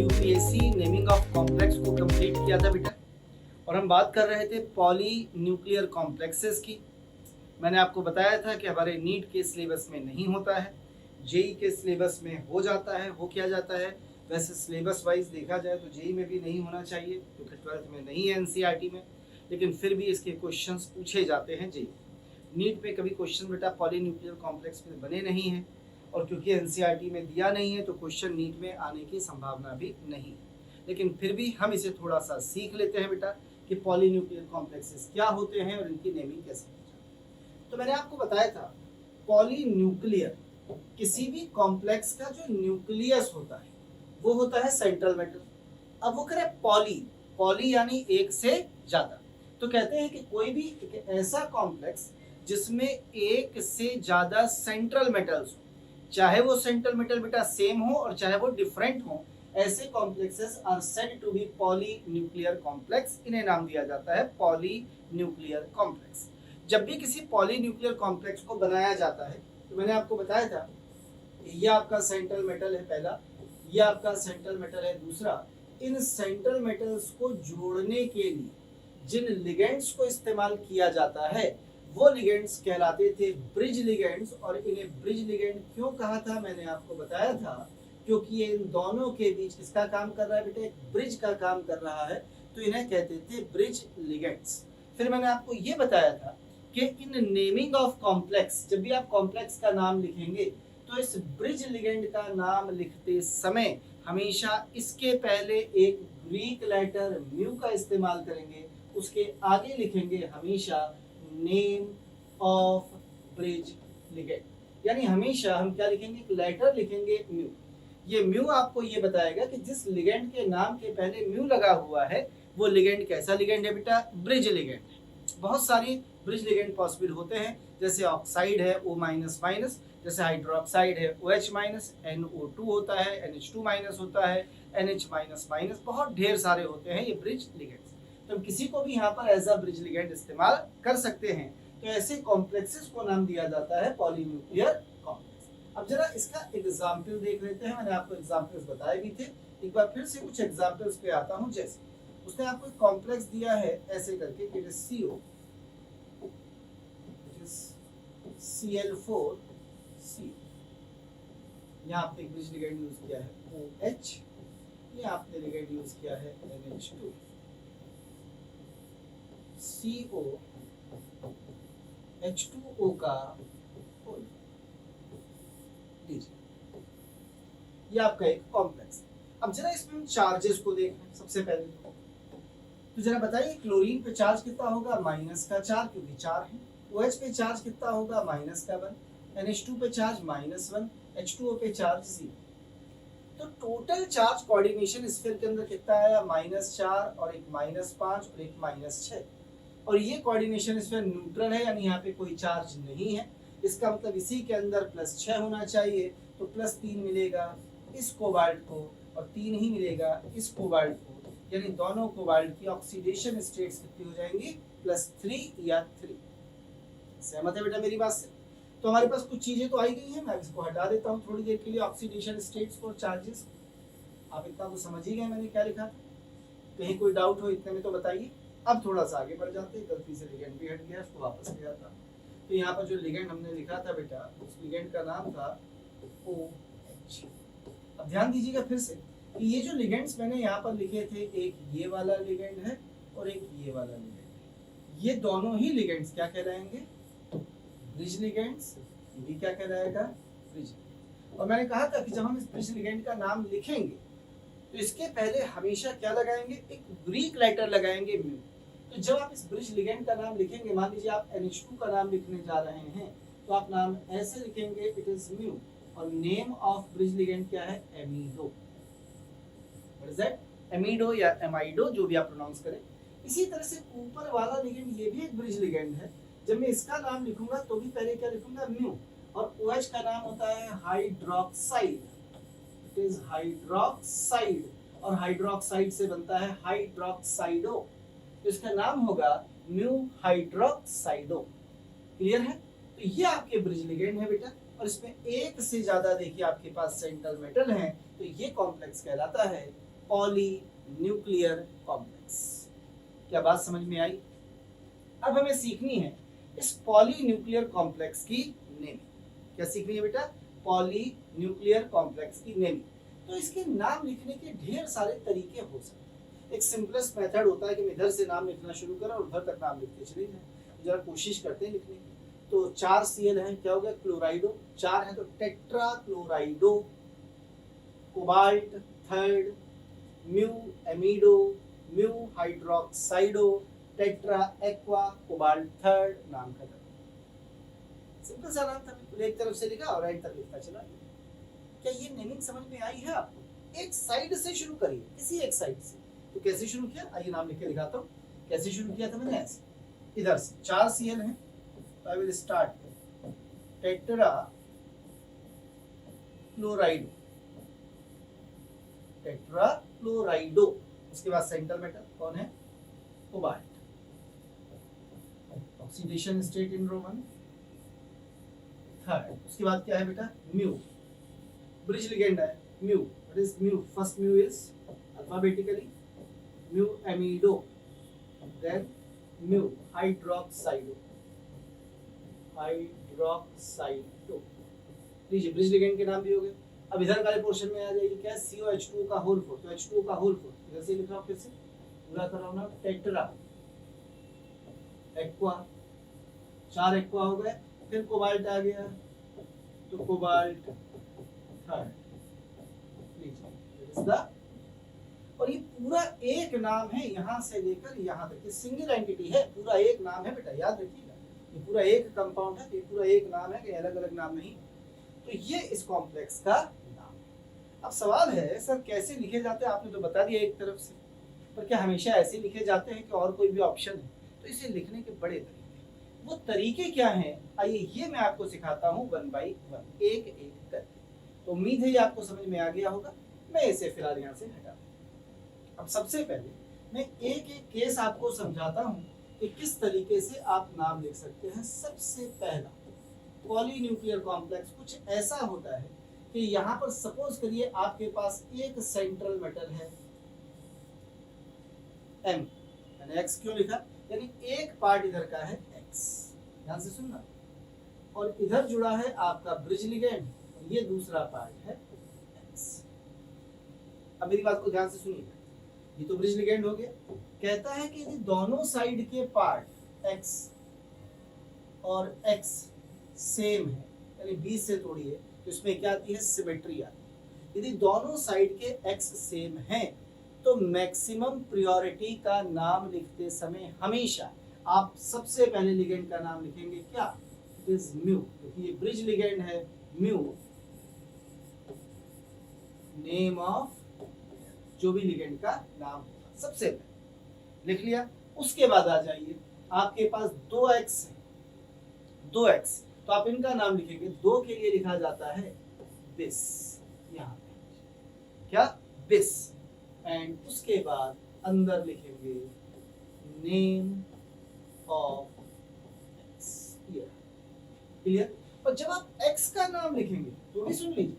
UPSC naming of complex को complete किया था बेटा, और हम बात कर रहे थे पॉली न्यूक्लियर कॉम्प्लेक्सेस की। मैंने आपको बताया था कि हमारे नीट के सिलेबस में नहीं होता है, जेई के सिलेबस में हो जाता है। वो किया जाता है, वैसे सिलेबस वाइज देखा जाए तो जेई में भी नहीं होना चाहिए क्योंकि 12th में नहीं है एनसीईआरटी में, लेकिन फिर भी इसके क्वेश्चंस पूछे जाते हैं जेई। नीट में कभी क्वेश्चन बेटा पॉली न्यूक्लियर कॉम्प्लेक्स में बने नहीं हैं, और क्योंकि एनसीईआरटी में दिया नहीं है तो क्वेश्चन नीट में आने की संभावना भी नहीं है। लेकिन फिर भी हम इसे थोड़ा सा सीख लेते हैं बेटा कि पॉली न्यूक्लियर कॉम्प्लेक्सेस क्या होते हैं और इनकी नेमिंग कैसे की जाए। तो मैंने आपको बताया था पॉली न्यूक्लियर किसी भी कॉम्प्लेक्स का जो न्यूक्लियस होता है वो होता है सेंट्रल मेटल। अब वो करें पॉली, पॉली यानी एक से ज्यादा, तो कहते हैं कि कोई भी एक ऐसा कॉम्प्लेक्स जिसमें एक से ज्यादा सेंट्रल मेटल्स हो, चाहे वो सेंट्रल मेटल बेटा सेम हो और चाहे वो डिफरेंट हो, ऐसे complexes are said to be poly nuclear complex. इन्हें नाम दिया जाता है पॉली न्यूक्लियर कॉम्प्लेक्स। जब भी किसी पॉली न्यूक्लियर कॉम्प्लेक्स को बनाया जाता है तो मैंने आपको बताया था ये आपका सेंट्रल मेटल है पहला, ये आपका सेंट्रल मेटल है दूसरा। इन सेंट्रल मेटल्स को जोड़ने के लिए जिन लिगेंड्स को इस्तेमाल किया जाता है वो लिगेंड्स कहलाते थे ब्रिज लिगेंड्स। और इन्हें ब्रिज लिगेंड क्यों कहा था मैंने आपको बताया था, क्योंकि ये इन दोनों के बीच किसका काम कर रहा है बेटा, एक ब्रिज का काम कर रहा है, तो इन्हें कहते थे ब्रिज लिगेंड्स। फिर मैंने आपको ये बताया था कि इन नेमिंग ऑफ कॉम्प्लेक्स, जब भी आप कॉम्प्लेक्स का नाम लिखेंगे तो इस ब्रिज लिगेंड का नाम लिखते समय हमेशा इसके पहले एक ग्रीक लेटर म्यू का इस्तेमाल करेंगे, उसके आगे लिखेंगे हमेशा नेम ऑफ ब्रिज लिगेंड। यानी हमेशा हम क्या लिखेंगे, एक लेटर लिखेंगे म्यू। ये म्यू आपको ये बताएगा कि जिस लिगेंड के नाम के पहले म्यू लगा हुआ है वो लिगेंड कैसा लिगेंड है बेटा, ब्रिज लिगेंड है। बहुत सारी ब्रिज लिगेंड पॉसिबल होते हैं, जैसे ऑक्साइड है O-, जैसे हाइड्रोक्साइड है OH-, NO2 होता है, NH2- होता है, NH-, बहुत ढेर सारे होते हैं ये ब्रिज लिगेंड्स। तो हम किसी को भी यहाँ पर एज अ ब्रिज लिगेंड इस्तेमाल कर सकते हैं। तो ऐसे कॉम्प्लेक्सेस को नाम दिया जाता है पॉलीन्यूक्लियर कॉम्प्लेक्स। अब जरा इसका एग्जाम्पल देख लेते हैं। मैंने आपको एग्जाम्पल्स बताए भी थे, एक बार फिर से कुछ एग्जाम्पल्स पे आता हूँ। जैसे उसने आपको एक कॉम्प्लेक्स दिया है ऐसे करके, इट इज CO, Cl4C, यहाँ आपने ब्रिज लिगेंड यूज किया है OH, ये आपने लिगेंड यूज किया है NH2, CO H2O का ये आपका एक कॉम्प्लेक्स। अब जरा इसमें हम चार्जेस को देखें सबसे पहले। तो जरा बताइए क्लोरीन पे चार्ज कितना होगा, -4 क्योंकि 4 है। OH पे चार्ज कितना होगा, -1, NH2 पे चार्ज -1, H2O पे चार्ज 0। तो टोटल चार्ज कोऑर्डिनेशन स्फीयर के अंदर कितना आया, -4 और एक -5 और एक -6। और ये कोऑर्डिनेशन स्फीयर न्यूट्रल है, यानी यहाँ पे कोई चार्ज नहीं है। इसका मतलब इसी के अंदर +6 होना चाहिए, तो +3 मिलेगा इस कोबाल्ट को और 3 ही मिलेगा इस कोबाल्ट को, यानी दोनों कोबाल्ट की ऑक्सीडेशन स्टेट्स कितनी हो जाएंगी, +3 या 3। सहमत है बेटा मेरी बात से? तो हमारे पास कुछ चीजें तो आई गई हैं, मैं इसको हटा देता हूँ थोड़ी देर के लिए, ऑक्सीडेशन स्टेट्स और चार्जेस। आप इतना तो समझ ही गए मैंने क्या लिखा, कहीं कोई डाउट हो इतने में तो बताइए। अब थोड़ा सा आगे बढ़ जाते हैं, गलती से लिगेंड भी हट गया, इसको वापस ले आता हूँ। तो यहाँ पर जो लिगेंड हमने लिखा था बेटा, उस लिगेंड का नाम था OH। अब ध्यान दीजिएगा फिर से कि ये जो लिगेंड्स मैंने यहाँ पर लिखे थे, एक ये वाला लिगेंड है और एक ये वाला लिगेंड है। ये दोनों ही लिगेंड्स क्या कहलाएंगे, ब्रिज लिगेंड्स। ये भी क्या कहलाएगा, ब्रिज। और मैंने कहा था कि जब हम इस ब्रिज लिगेंड का नाम लिखेंगे तो इसके पहले हमेशा क्या लगाएंगे, एक ग्रीक लेटर लगाएंगे म्यू। तो जब आप इस ब्रिज लिगेंड का नाम लिखेंगे, मान लीजिए आप NH2 का नाम लिखने जा रहे हैं, तो आप नाम ऐसे लिखेंगे, इट इज म्यू, और नेम ऑफ ब्रिज लिगेंड क्या है, एमिडो। व्हाट इज दैट, एमिडो या एमाइडो, जो भी आप प्रोनाउंस करें। इसी तरह से ऊपर वाला लिगेंड ये भी एक ब्रिज लिगेंड है। जब मैं इसका नाम लिखूंगा तो भी पहले क्या लिखूंगा, म्यू, और OH का नाम होता है हाइड्रोक्साइड, इट इज हाइड्रोक्साइड, और हाइड्रोक्साइड से बनता है हाइड्रोक्साइडो, तो इसका नाम होगा म्यू हाइड्रोक्साइडो। क्लियर है? तो ये आपके ब्रिज लिगेंड है बेटा, और इसमें एक से ज्यादा देखिए आपके पास सेंट्रल मेटल हैं, तो ये कॉम्प्लेक्स कहलाता है पॉली न्यूक्लियर कॉम्प्लेक्स। क्या बात समझ में आई? अब हमें सीखनी है इस पॉली न्यूक्लियर कॉम्प्लेक्स की नेमिंग। क्या सीखनी है बेटा? पॉली न्यूक्लियर कॉम्प्लेक्स की नेमिंग। तो इसके नाम लिखने के ढेर सारे तरीके हो सकते हैं। एक सिंपलेस्ट मेथड होता है कि मैं इधर से नाम लिखना शुरू करा और उधर तक नाम लिखते चले जाए। जरा कोशिश करते हैं लिखने की। तो 4 Cl है, क्या हो गया? क्लोराइडो। 4 है तो tetra chlorido, cobalt third, mu amido, mu hydroxido, tetra aqua, cobalt third, नाम खत्म। सिंपल सा नाम था, बिल्कुल एक तरफ से लिखा और राइट तक लिखता चला। क्या ये नेमिंग समझ में आई है आपको? एक साइड से शुरू करिए, किसी एक साइड से। तो कैसे शुरू किया? आइए नाम लिख के दिखाता हूँ। कैसे शुरू किया था मैंने? ऐसे इधर से 4 Cl है, तो I will start tetra chlorido, tetra chlorido. उसके बाद सेंट्रल मेटल कौन है? Cobalt. Oxidation state in Roman third. उसके बाद क्या है बेटा? म्यू। ब्रिज लिगेंड है mu. What is mu? First mu is alphabetically mu amido, then mu hydroxido, hydroxido. लीजिए ब्रिज लिगेंड के नाम भी हो गए। अब इधर वाले पोर्शन में आ जाइए, क्या है? COH2 का होल 4। तो H2 का होल 4 इधर से लिख रहा हूं, फिर से पूरा कर रहा हूं ना। टेट्रा एक्वा, 4 एक्वा हो गए। फिर कोबाल्ट आ गया, तो कोबाल्ट थर्ड। लीजिए, और ये पूरा एक नाम है, यहां से लेकर यहां तक। ये सिंगल एंटिटी है, पूरा एक नाम है बेटा, याद रखिएगा। ये पूरा एक कंपाउंड है, ये पूरा एक नाम है, कि अलग अलग नाम नहीं। तो ये इस कॉम्प्लेक्स का नाम। अब सवाल है सर कैसे लिखे जाते हैं? आपने तो बता दिया एक तरफ से, पर क्या हमेशा ऐसे लिखे जाते हैं कि और कोई भी ऑप्शन है? तो इसे लिखने के बड़े तरीके। वो तरीके क्या हैं? आइए ये मैं आपको सिखाता हूँ 1 by 1, एक एक करके। तो उम्मीद है ये आपको समझ में आ गया होगा। मैं इसे फिलहाल यहाँ से हटा दूँ। अब सबसे पहले मैं एक एक केस आपको समझाता हूँ कि किस तरीके से आप नाम लिख सकते हैं। सबसे पहला, पॉलीन्यूक्लियर कॉम्प्लेक्स कुछ ऐसा होता है कि यहाँ पर सपोज करिए आपके पास एक सेंट्रल मेटल है M, मैंने X क्यों लिखा? यानी एक पार्ट इधर का है X, ध्यान से सुनना, और इधर जुड़ा है आपका ब्रिज लिगेंड, ये दूसरा पार्ट है X। अब मेरी बात को ध्यान से सुनिए, ये तो ब्रिज लिगेंड हो गया। कहता है कि यदि दोनों साइड के पार्ट X और X सेम है, यानी 20 से तोड़िए, तो इसमें क्या आती है? सिमेट्री आती है। यदि दोनों साइड के X सेम हैं, तो मैक्सिमम प्रायोरिटी का नाम लिखते समय हमेशा आप सबसे पहले लिगेंड का नाम लिखेंगे। क्या? इट इज म्यू, क्योंकि ये ब्रिज लिगेंड है। म्यू नेम ऑफ जो भी लिगेंड का नाम होगा, सबसे पहले लिख लिया। उसके बाद आ जाइए, आपके पास 2x है, 2x, तो आप इनका नाम लिखेंगे। 2 के लिए लिखा जाता है बिस, यहाँ पे क्या? बिस। एंड उसके बाद अंदर लिखेंगे नेम ऑफ एक्स। क्लियर? और जब आप x का नाम लिखेंगे तो भी सुन लीजिए,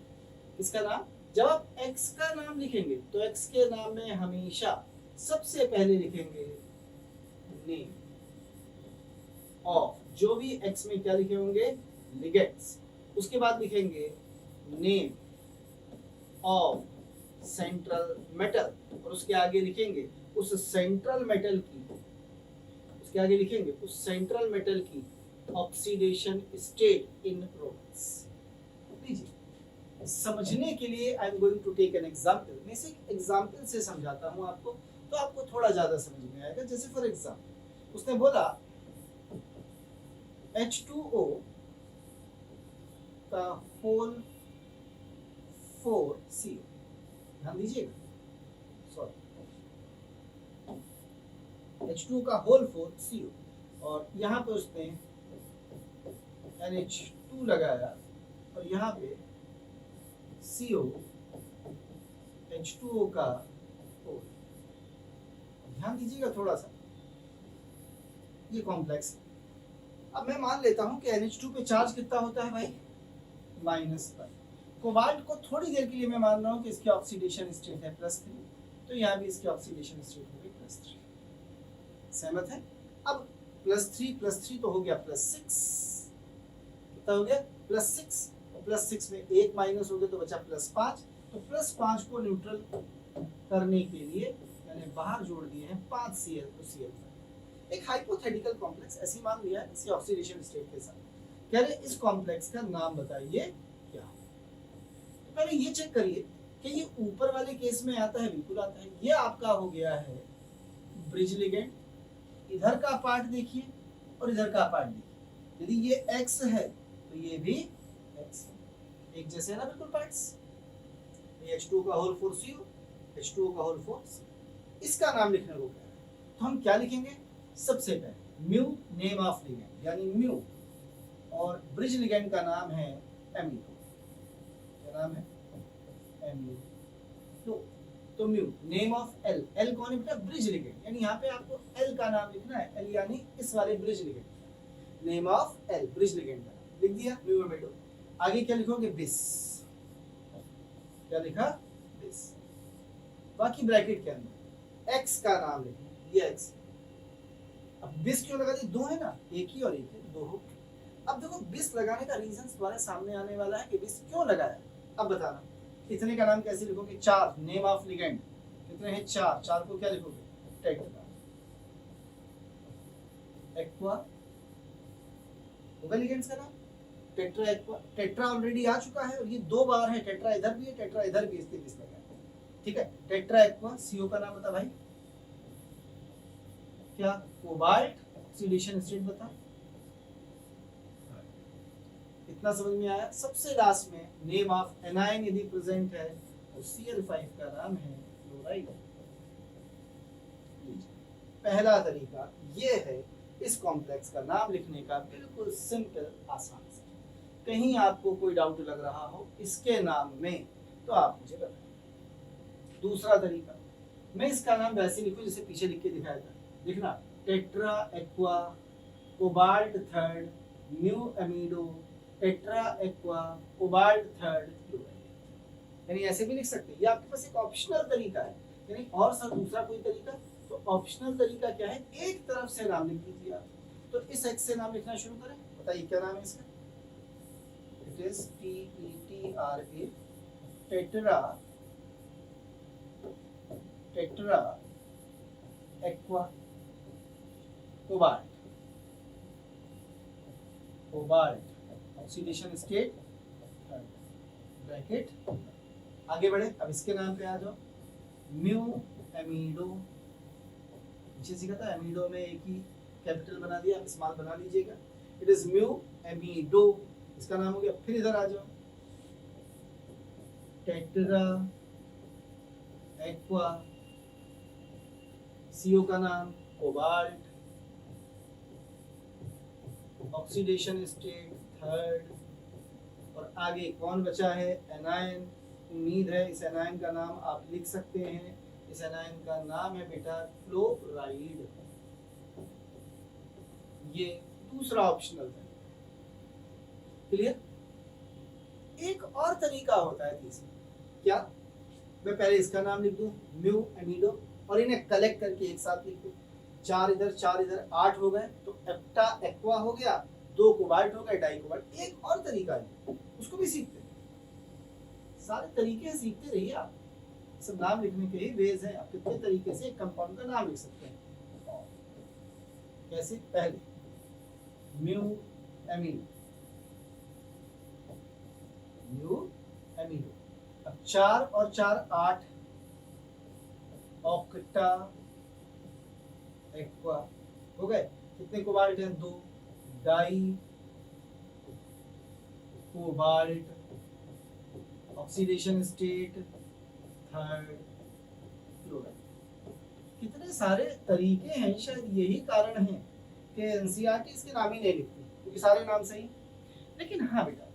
इसका नाम, जब आप x का नाम लिखेंगे तो x के नाम में हमेशा सबसे पहले लिखेंगे नेम ऑफ, जो भी x में क्या लिखे होंगे? लिगेंड्स। उसके बाद लिखेंगे नेम ऑफ सेंट्रल मेटल, और उसके आगे लिखेंगे उस सेंट्रल मेटल की, उसके आगे लिखेंगे उस सेंट्रल मेटल की ऑक्सीडेशन स्टेट इन रोमन्स। लीजिए, समझने के लिए I am going to take an example. मैं इसे एग्जांपल से समझाता हूं आपको, तो आपको थोड़ा ज्यादा समझ में आएगा। जैसे फॉर एग्जांपल उसने बोला H2O का होल 4CO, ध्यान दीजिएगा, सॉरी, H2 का होल 4CO, और यहाँ पे उसने NH2 लगाया और यहाँ पे CO H2O का होल। ध्यान दीजिएगा थोड़ा सा, ये कॉम्प्लेक्स। अब मैं मान लेता हूं कि NH2 पे चार्ज कितना होता है भाई? -1। कोबाल्ट को थोड़ी देर के लिए मैं मान रहा हूं कि इसकी ऑक्सीडेशन स्टेट है +3, तो तो यहाँ भी इसकी ऑक्सीडेशन स्टेट हो गई +3। सहमत है? अब +3 तो हो गया +6, कितना हो गया +6, और +6 में 1 माइनस हो गया तो बचा +5। तो +5 को न्यूट्रल करने के लिए मैंने बाहर जोड़ दिए हैं 5 Cl तो Cl। एक हाइपोथेटिकल कॉम्प्लेक्स ऐसी मान लिया है इसी ऑक्सीडेशन स्टेट के साथ, कह रहे इस कॉम्प्लेक्स का नाम बताइए क्या। तो पहले ये चेक करिए कि ये ऊपर वाले केस में आता है, बिल्कुल आता है। ये आपका हो गया है ब्रिज लिगेंड, इधर का पार्ट देखिए और इधर का पार्ट देखिए। यदि ये X है तो ये भी X है, एक जैसे है ना बिल्कुल पार्ट्स। H2O का होल 4 CO, H2O का होल 4 C। इसका नाम लिखने को कह रहे हैं, तो हम क्या लिखेंगे? सबसे पहले म्यू नेम ऑफ लिगेंड, यानी म्यू, और ब्रिज लिगेंड का नाम है एमिडो। क्या नाम है? एमिडो। तो mu name of L, L कौन है बेटा? ब्रिज लिगेंड, यानी यहाँ पे आपको एल का नाम लिखना है, एल यानी इस वाले bridge ligand. Name of L, bridge ligand का नाम लिख दिया, म्यू एमिडो। आगे क्या लिखोगे? बिस। क्या लिखा? बिस। बाकी ब्रैकेट के अंदर एक्स का नाम लिखना, ये एक्स। अब बिस क्यों लगा दी? दो है ना, एक ही और एक है, दो हो। अब देखो बिस लगाने का रीजन तुम्हारे सामने आने वाला है कि बिस क्यों लगाया। अब बताना इतने का नाम कैसे लिखोगे? 4 नेम ऑफ लिगेंड, कितने हैं? 4। 4 को क्या लिखोगे? टेट्रा एक्वा होगा लिगेंड्स का नाम, टेट्रा एक्वा। टेट्रा ऑलरेडी आ चुका है और ये 2 बार है, टेट्रा इधर भी है, टेट्रा इधर भी, इसलिए बिस लगाया। ठीक है, टेट्रा एक्वा। CO का नाम बता भाई, क्या? कोबाल्ट। ऑक्सीडेशन स्टेट बता, इतना समझ में आया। सबसे लास्ट में नेम ऑफ एनाइन यदि प्रेजेंट है तो Cl5 का नाम है क्लोराइड। पहला तरीका ये है इस कॉम्प्लेक्स का नाम लिखने का, बिल्कुल सिंपल आसान सा। कहीं आपको कोई डाउट लग रहा हो इसके नाम में तो आप मुझे बताएं। दूसरा तरीका, मैं इसका नाम वैसे लिखूं जैसे पीछे लिख के दिखाया था, लिखना tetra aqua cobalt 3 mu amido tetra aqua cobalt 3 chloride. यानी ऐसे भी लिख सकते हैं, ये आपके पास एक ऑप्शनल तरीका है। यानी और सर दूसरा कोई तरीका? तो ऑप्शनल तरीका क्या है? एक तरफ से नाम लिख दीजिए आप। तो इस एक्स से नाम लिखना शुरू करें, बताइए क्या नाम है इसका? It is TETRA, tetra tetra aqua cobalt. Cobalt oxidation state bracket. आगे बढ़े, अब इसके नाम पे आ जाओ। म्यू एमिडो, पीछे सीखा था एमिडो में एक ही कैपिटल बना दिया, आप स्मॉल बना लीजिएगा। इट इज म्यू एमिडो, इसका नाम हो गया। फिर इधर आ जाओ, टेट्रा एक्वा, CO का नाम कोबाल्ट, ऑक्सीडेशन स्टेट 3rd, और आगे कौन बचा है? एनायन। उम्मीद है इस एनायन का नाम आप लिख सकते हैं। इस एनायन का नाम है बेटा फ्लोराइड। ये दूसरा ऑप्शनल है। क्लियर? एक और तरीका होता है तीसरा, क्या? मैं पहले इसका नाम लिख दूं म्यू एमिडो और इन्हें कलेक्ट करके एक साथ लिख दूं। 4 इधर 4 इधर 8 हो गए, तो एप्टा एक्वा हो गया, 2 कोबाल्ट हो गए, डाई कोबाल्ट। एक और तरीका है, उसको भी सीखते हैं। सारे तरीके सीखते रहिए आप, सब नाम लिखने के ही वेज हैं। आप कितने तरीके से एक कंपाउंड का नाम लिख सकते हैं। कैसे? पहले म्यू एमिडो, म्यू एमिडो। अब 4 और 4 8, ऑक्टा एक्वा हो गए। कितने कोबाल्ट हैं? 2, di cobalt, oxidation state 3rd chloride. कितने सारे तरीके हैं, शायद यही कारण है कि एनसीईआरटी इसके नाम ही नहीं लिखती, क्योंकि सारे नाम सही। लेकिन हाँ बेटा,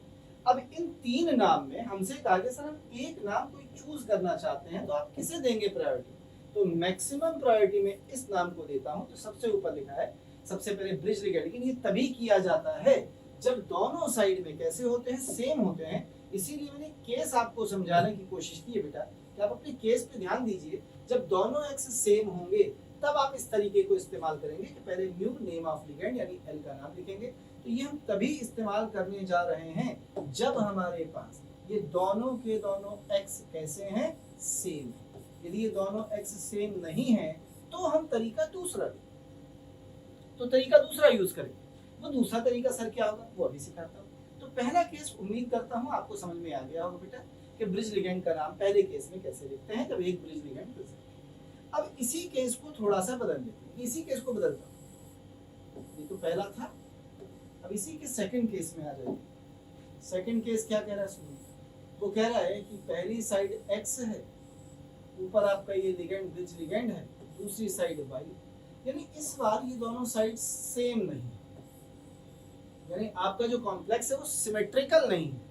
अब इन 3 नाम में हमसे कहा गया सर हम एक नाम कोई चूज करना चाहते हैं, तो आप किसे देंगे प्रायोरिटी? तो मैक्सिमम प्रायोरिटी में इस नाम को देता हूं, तो सबसे ऊपर लिखा है सबसे पहले ब्रिज लिगेंड। लेकिन ये तभी किया जाता है जब दोनों साइड में कैसे होते हैं? सेम होते हैं। इसीलिए मैंने केस आपको समझाने की कोशिश की है बेटा कि आप अपने केस पे ध्यान दीजिए, जब दोनों एक्स सेम होंगे तब आप इस तरीके को इस्तेमाल करेंगे कि पहले म्यू नेम ऑफ लिगेंड यानी एल का नाम लिखेंगे। तो ये हम तभी इस्तेमाल करने जा रहे हैं जब हमारे पास ये दोनों के दोनों एक्स कैसे हैं, सेम है। यदि ये दोनों एक्स सेम नहीं है तो हम तरीका दूसरा यूज करेंगे। वो दूसरा तरीका सर क्या होगा वो अभी सिखाता हूँ। तो पहला केस उम्मीद करता हूँ आपको समझ में आ गया होगा बेटा कि ब्रिज लिगेंड का नाम पहले केस में कैसे लिखते हैं जब एक ब्रिज लिगेंड प्रेजेंट है। अब इसी केस को थोड़ा सा बदल देते हैं, इसी केस को बदलता हूँ। ये तो पहला था, अब इसी के सेकंड केस में आ जाइए। सेकंड केस क्या कह रहा है सुनिए, वो कह रहा है कि पहली साइड एक्स है, ऊपर आपका ये लिगेंड ब्रिज लिगेंड है, दूसरी साइड वाई, यानी इस बार ये दोनों साइड सेम नहीं है, यानी आपका जो कॉम्प्लेक्स है वो सिमेट्रिकल नहीं है।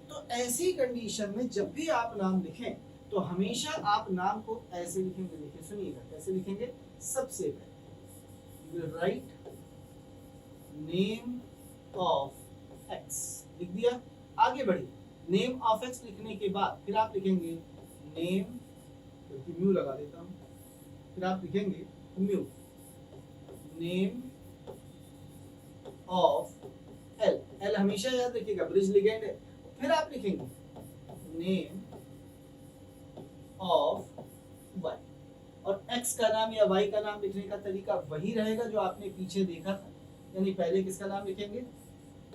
तो ऐसी कंडीशन में जब भी आप नाम लिखें तो हमेशा आप नाम को ऐसे लिखेंगे। देखिए सुनिएगा कैसे लिखेंगे। सबसे पहले राइट नेम ऑफ एक्स लिख दिया, आगे बढ़िए। नेम ऑफ एक्स लिखने के बाद फिर आप लिखेंगे नेम, क्योंकि म्यू लगा देता हूं, फिर आप लिखेंगे mu name of L. L हमेशा याद रखिएगा ब्रिज लिगेंड है। फिर आप लिखेंगे नेम ऑफ वाई, और एक्स का नाम या वाई का नाम लिखने का तरीका वही रहेगा जो आपने पीछे देखा था। यानी पहले किसका नाम लिखेंगे,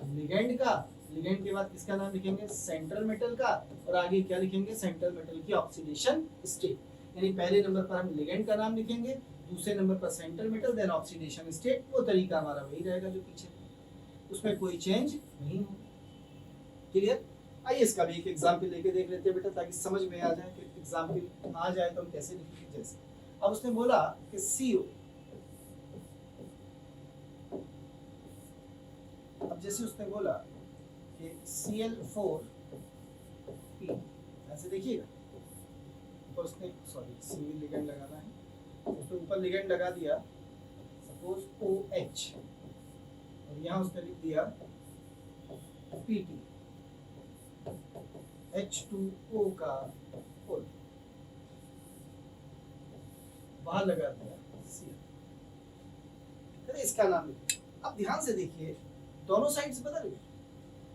लिगेंड का, लिगेंड के बाद किसका नाम लिखेंगे, सेंट्रल मेटल का, और आगे क्या लिखेंगे, सेंट्रल मेटल की ऑक्सीडेशन स्टेट। यानी पहले नंबर पर हम लिगेंड का नाम लिखेंगे, दूसरे नंबर पर central metal, then oxidation state. वो तरीका हमारा वही रहेगा जो पीछे, उसमें कोई चेंज नहीं होगा। क्लियर। आइए इसका भी एक एग्जाम्पल लेके देख लेते हैं बेटा, ताकि समझ में आ जाए कि एग्जाम्पल आ जाए तो हम कैसे लिखेंगे। जैसे अब उसने बोला कि CO, अब जैसे उसने बोला कि Cl4P, ऐसे देखिएगा ऊपर उसने सिंगल लिगेंड लगाना है, उसने ऊपर लिगेंड लगा दिया सपोज OH, और यहाँ उसने लिख दिया PT, H2O का फुल बाहर लगा दिया Cl, इसका नाम लिखिए। अब ध्यान से देखिए दोनों साइड्स बदल गए।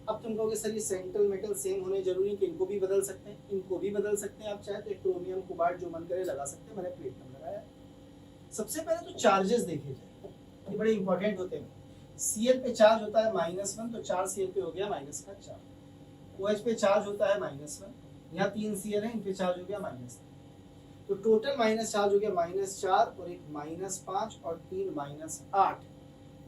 अब तुम कहोगे सर ये सेंट्रल मेटल सेम होने जरूरी कि इनको भी बदल सकते हैं, इनको भी बदल सकते हैं। आप चाहे तो क्रोमियम कोबाल्ट जो मन करे लगा सकते हैं, मैंने प्लेटिनम लगाया। सबसे पहले तो चार्जेस देखे जाए, ये बड़े इंपॉर्टेंट होते हैं। Cl पे चार्ज होता है -1, तो 4 Cl पे हो गया -4। OH पे चार्ज होता है -1, यहाँ 3 Cl है, इन पे चार्ज हो गया -3, तो टोटल माइनस चार्ज हो गया -4 और एक -5 और 3 -8।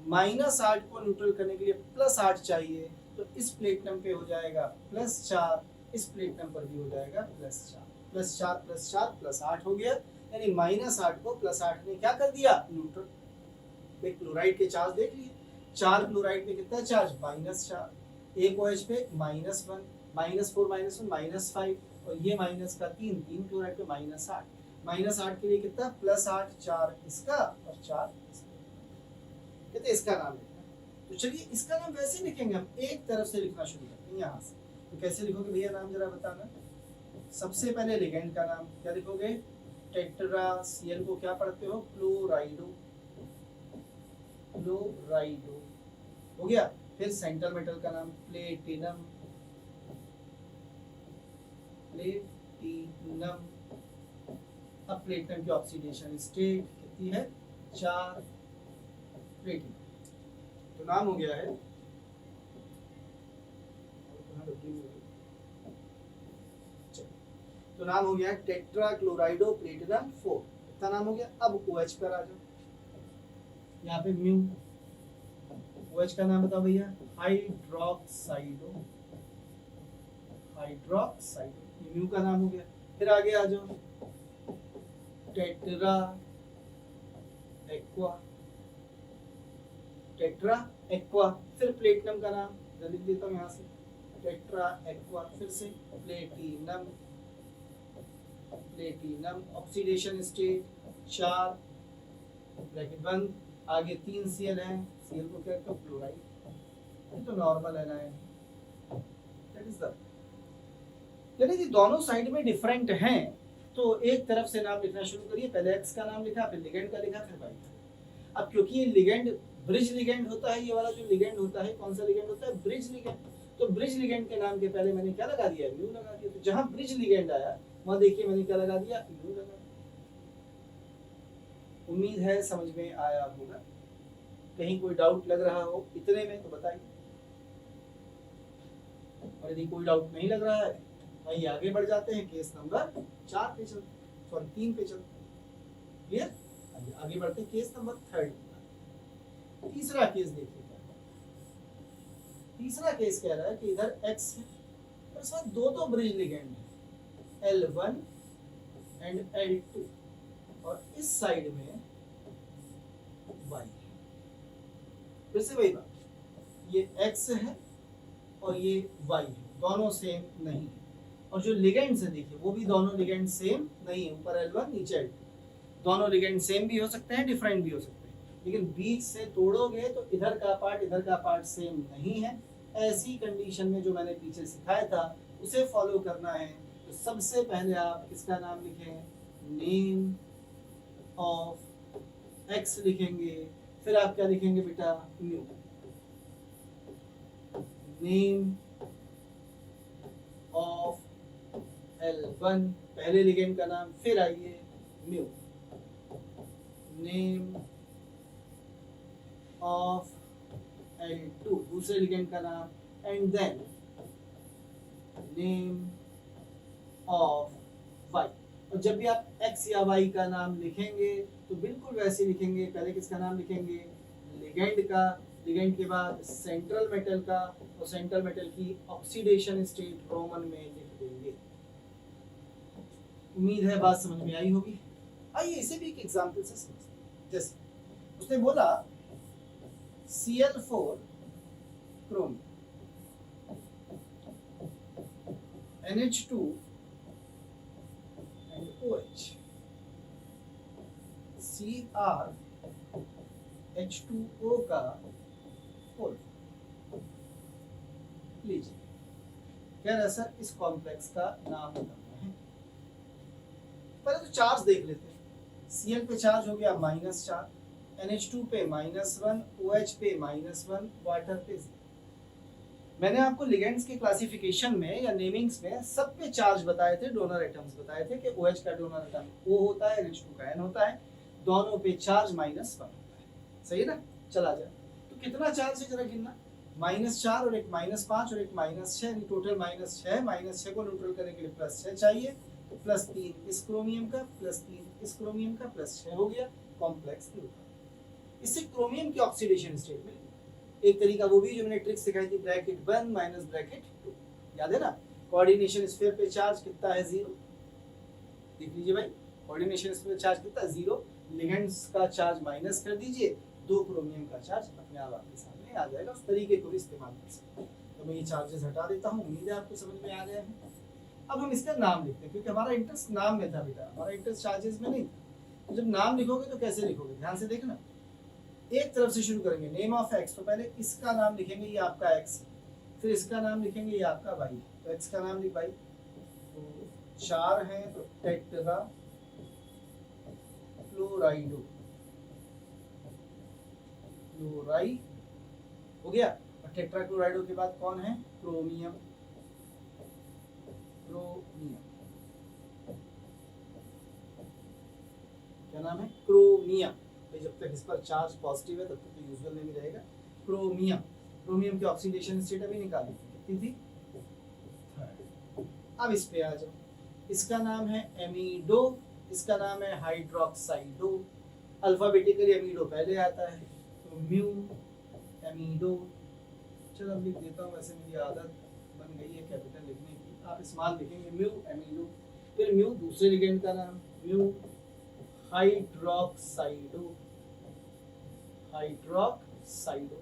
-8 को न्यूट्रल करने के लिए +8 चाहिए, तो इस प्लेटिनम पे हो जाएगा +4, इस प्लेटिनम पर भी हो जाएगा +4, +4 +4 +8 हो गया। यानी -8 को +8 ने क्या कर दिया, न्यूट्रल। एक क्लोराइड के चार्ज देख लिए, 4 क्लोराइड पे कितना चार्ज, -4, एक OH पे -1, -4 -1 -5, और ये माइनस का 3 क्लोराइड पे -8, -8 के लिए कितना, +8, 4 इसका और 4 इसका, कहते इसका नाम लिखना। तो चलिए इसका नाम वैसे लिखेंगे, हम एक तरफ से लिखना शुरू करते हैं यहाँ से। तो कैसे लिखोगे भैया नाम जरा बताना। सबसे पहले लिगेंड का नाम क्या लिखोगे, टेट्रा, Cl को क्या पढ़ते हो, क्लोराइडो, क्लोराइडो हो गया। फिर सेंट्रल मेटल का नाम प्लेटिनम, प्लेटिनम। अब प्लेटिनम की ऑक्सीडेशन स्टेट कितनी है, 4, प्लेटिनम। तो नाम हो गया है, तो नाम हो गया है टेट्रा क्लोराइडो प्लेटिनम 4, इतना नाम हो गया। अब OH पर आ जाओ, यहाँ पे म्यू, OH का नाम बताओ भैया, हाइड्रोक्साइडो, हाइड्रोक्साइडो, म्यू का नाम हो गया। फिर आगे आ जाओ, टेट्रा एक्वा, टेट्रा एक्वा। फिर प्लेटिनम का नाम लिख देता हूँ यहाँ से, टेट्रा एक्वा। फिर से platinum, platinum oxidation state 4, bracket बंद, आगे 3 Cl है, Cl को क्या कहते हैं, क्लोराइड, ये तो नॉर्मल है ना, दैट इज द। यानी कि दोनों साइड में डिफरेंट हैं, तो एक तरफ से नाम लिखना शुरू करिए। पहले एक्स का नाम लिखा, फिर लिगेंड का लिखा, फिर वाई का। अब क्योंकि ये लिगेंड ब्रिज लिगेंड होता है, ये वाला जो लिगेंड होता है कौन सा लिगेंड होता है? Bridge ligand. तो ब्रिज लिगेंड के नाम के पहले मैंने क्या लगा दिया? म्यू लगा दिया। तो जहां ब्रिज लिगेंड आया वहां देखिए मैंने क्या लगा दिया? म्यू लगा दिया। उम्मीद है समझ में आया होगा। कहीं कोई डाउट लग रहा हो इतने में तो बताइए, और यदि कोई डाउट नहीं लग रहा है आइए आगे बढ़ जाते हैं। केस नंबर 4 पे चलते, सॉरी 3 पे चलते। क्लियर? आइए आगे बढ़ते हैं केस नंबर 3। तीसरा केस देखिए क्या है। तीसरा केस कह रहा है कि इधर x है और साथ दो ब्रिज लिगेंड है, L1 एंड L2, और इस साइड में y है। फिर से वही बात, ये x है और ये y है, दोनों सेम नहीं है। और जो लिगेंड्स है देखिए वो भी दोनों लिगेंड सेम नहीं है, ऊपर L1 नीचे L2। दोनों लिगेंड सेम भी हो सकते हैं, डिफरेंट भी हो सकते हैं, लेकिन बीच से तोड़ोगे तो इधर का पार्ट सेम नहीं है। ऐसी कंडीशन में जो मैंने पीछे सिखाया था उसे फॉलो करना है। तो सबसे पहले आप इसका नाम लिखें, नेम ऑफ एक्स लिखेंगे, फिर आप क्या लिखेंगे बेटा? न्यू। नेम ऑफ L1 पहले लिगेंड का नाम, फिर आइए म्यू। नेम ऑफ L2 दूसरे लिगेंड का नाम, and then name of Y। और जब भी आप X या Y का नाम लिखेंगे तो बिल्कुल वैसे लिखेंगे। पहले किसका नाम लिखेंगे? लिगेंड का, लिगेंड के बाद सेंट्रल मेटल का, और सेंट्रल मेटल की ऑक्सीडेशन स्टेट रोमन में लिख देंगे। उम्मीद है बात समझ में आई होगी। आइए इसे भी एक एग्जांपल से समझते हैं। जैसे उसने बोला Cl4 Chrome, NH2 and OH, Cr H2O का होल। लीजिए कह रहा है सर इस कॉम्प्लेक्स का नाम बताना है। पहले तो चार्ज देख लेते हैं। Cl पे चार्ज हो गया -4, NH2 पे -1, OH पे -1, वाटर पे 0। मैंने आपको लिगेंड्स के क्लासिफिकेशन में या नेमिंग्स में सब पे चार्ज बताए थे, डोनर एटम्स बताए थे कि OH का डोनर एटम O होता है, NH2 का N होता है, दोनों पे चार्ज -1 होता है। सही है ना? चला जाए तो कितना चार्ज है जरा गिनना। -4 और एक -5 और एक -6, टोटल -6। -6 को न्यूट्रल करने के लिए +6 चाहिए, तो +3 इस क्रोमियम का, +3 इस क्रोमियम का, +6 हो गया कॉम्प्लेक्स न्यूट्रल। इससे क्रोमियम की ऑक्सीडेशन स्टेट में एक तरीका वो भी जो मैंने ट्रिक सिखाई थी, ब्रैकेट 1 माइनस ब्रैकेट 2, याद है ना? कोऑर्डिनेशन स्फीयर पे चार्ज कितना है? 0। देख लीजिए भाई, कोऑर्डिनेशन स्फीयर पे चार्ज कितना है? 0। लिगेंड्स का चार्ज माइनस कर दीजिए, 2 क्रोमियम का चार्ज अपने आप आपके सामने आ जाएगा। उस तरीके को भी इस्तेमाल कर सकते हैं। तो मैं ये चार्जेस हटा देता हूँ। उम्मीद है आपको समझ में आ गया है। अब हम इसका नाम लिखते हैं, क्योंकि हमारा इंटरेस्ट नाम में था बेटा, हमारा इंटरेस्ट चार्जेस में नहीं था। तो जब नाम लिखोगे तो कैसे लिखोगे, ध्यान से देखना। एक तरफ से शुरू करेंगे, नेम ऑफ एक्स। तो पहले इसका नाम लिखेंगे, ये आपका एक्स, फिर इसका नाम लिखेंगे, ये आपका वाई। तो एक्स का नाम लिख भाई, तो 4 है तो टेट्रा फ्लोराइडो, फ्लोराइड हो गया। और टेट्रा क्लोराइडो के बाद कौन है? क्रोमियम, क्रोमियम क्या नाम है? क्रोमियम। जब तक इस पर चार्ज पॉजिटिव है तब तक तो यूजुअल नेम ही रहेगा क्रोमियम। क्रोमियम की ऑक्सीडेशन स्टेट अभी निकाली थी, कितनी थी? 3। अब इस पे आ जाओ। इसका नाम है एमिडो, इसका नाम है हाइड्रोक्साइडो। अल्फाबेटिकली एमिडो पहले आता है, तो म्यू एमिडो। चलो अब लिख देता हूँ, वैसे मेरी आदत बन गई है कैपिटल लिखने की। आप स्मॉल लिखेंगे, म्यू एमिडो। फिर म्यू दूसरे लिगेंड का नाम, म्यू हाइड्रोक्साइडो, हाइड्रोक्साइडो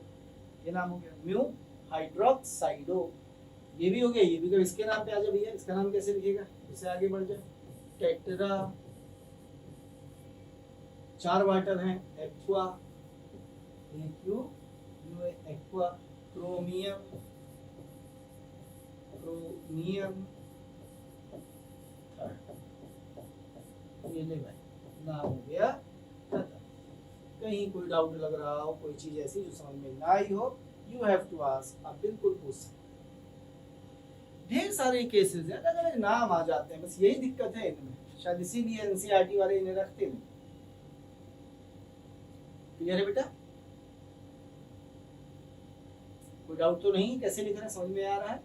ये नाम हो गया, म्यू हाइड्रोक्साइडो। ये भी हो गया, ये भी। तो इसके नाम पे आ जाओ भैया, इसका नाम कैसे लिखेगा? इससे आगे बढ़ जाए, टेट्रा, 4 वाटर हैं, एक्वा, एक्वा, क्रोमियम, क्रोमियम, ये ले भाई, नाम हो गया खत्म। कहीं कोई डाउट लग रहा हो, कोई चीज ऐसी जो समझ में ना आई हो, यू हैव टू आस्क, आप बिल्कुल पूछ सकते। ढेर सारे केसेस हैं, अलग अलग नाम आ जाते हैं, बस यही दिक्कत है इनमें, शायद इसीलिए एनसीईआरटी वाले इन्हें रखते नहीं। क्लियर है बेटा? कोई डाउट तो नहीं? कैसे लिखना समझ में आ रहा है?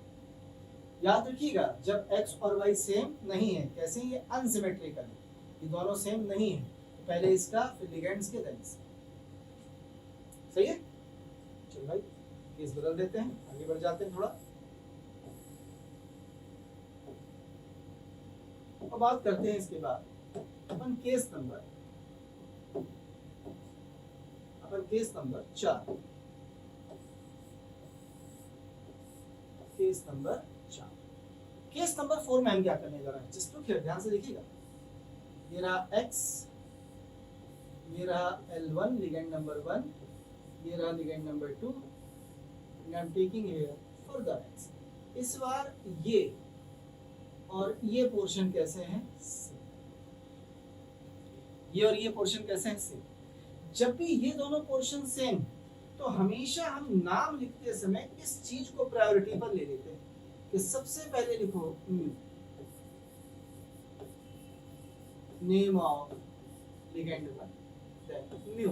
याद रखिएगा, जब x और y सेम नहीं है, कैसे ये अनसिमेट्रिकल है, ये दोनों सेम नहीं है, तो पहले इसका फिर लिगेंड्स के देन इसका। सही है? चलो भाई केस बदल देते हैं, आगे बढ़ जाते हैं थोड़ा। अब बात करते हैं इसके बाद अपन case number 4। Case number 4। Case number 4 में हम क्या करने जा रहे हैं, जस्ट लुक हियर, ध्यान से देखिएगा। ये रहा x, ये रहा L1 लिगेंड नंबर 1, ये रहा ligand number 2, and I am taking here further x। इस बार ये और ये पोर्शन कैसे हैं? ये और ये पोर्शन कैसे हैं? सेम। जब भी ये दोनों पोर्शन सेम, तो हमेशा हम नाम लिखते समय इस चीज को प्रायोरिटी पर ले लेते हैं कि सबसे पहले लिखो name of ligand 1, then mu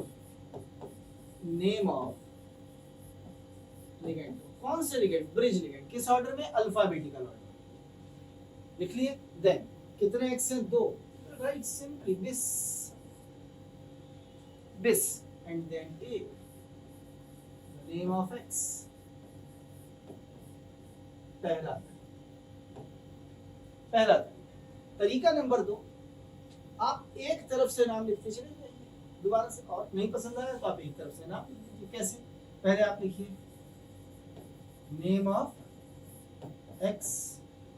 name of ligand 2। कौन से लिगेंड? Bridge ligand. किस ऑर्डर में? अल्फाबेटिकल ऑर्डर लिख लिए। देन कितने एक्स हैं? 2, right simply this and then take the name of x। पहला तरीका नंबर 2, आप एक तरफ से नाम लिखते चले जाइए दोबारा से, और नहीं पसंद आया तो आप एक तरफ से नाम लिख दीजिए। कैसे? पहले आप लिखिए नेम ऑफ x,